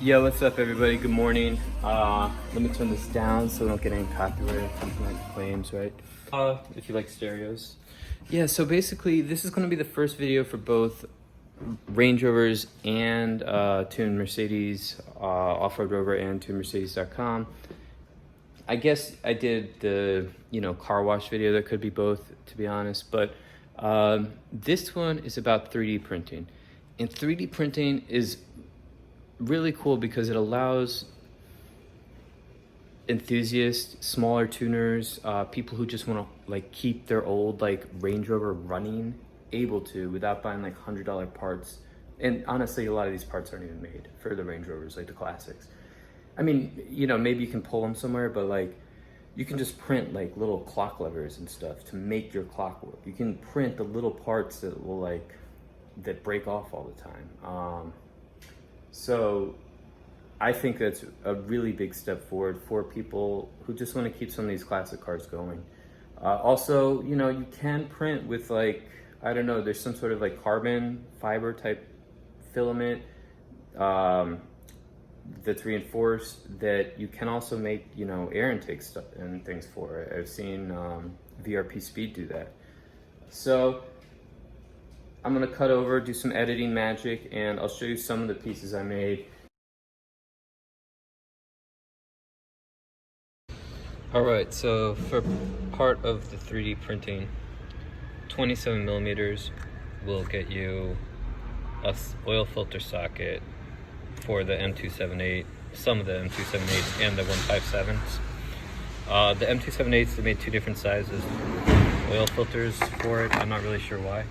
Yo, what's up everybody? Good morning. Let me turn this down so we don't get any copyright claims, right? If you like stereos. Yeah, so basically this is gonna be the first video for both Range Rovers and Tuned Mercedes, Off-Road Rover and TunedMercedes.com. I guess I did the, car wash video. That could be both, to be honest, but this one is about 3D printing. And 3D printing is really cool because it allows enthusiasts, smaller tuners, people who just want to keep their old Range Rover running, able to without buying $100 parts. And honestly, a lot of these parts aren't even made for the Range Rovers, like the classics. I mean, maybe you can pull them somewhere, but you can just print little clock levers and stuff to make your clock work. You can print the little parts that will that break off all the time. So I think that's a really big step forward for people who just want to keep some of these classic cars going. Also, you can print with I don't know, there's some sort of carbon fiber type filament that's reinforced that you can also make, air intake stuff and things for. I've seen VRP Speed do that. So I'm gonna cut over, do some editing magic, and I'll show you some of the pieces I made. All right, so for part of the 3D printing, 27 millimeters will get you a oil filter socket for the M278, some of the M278s and the 157s. The M278s, they made two different sizes oil filters for it. I'm not really sure why,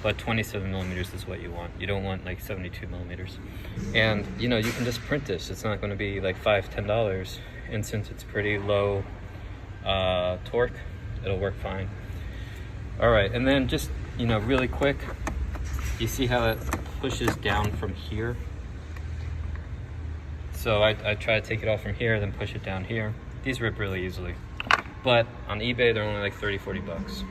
but 27 millimeters is what you want. You don't want 72 millimeters. And you can just print this. It's not going to be $5-10, and since it's pretty low torque, it'll work fine. All right, and then just really quick, you see how it pushes down from here? So I try to take it off from here, then push it down here. These rip really easily, but on eBay they're only $30-40.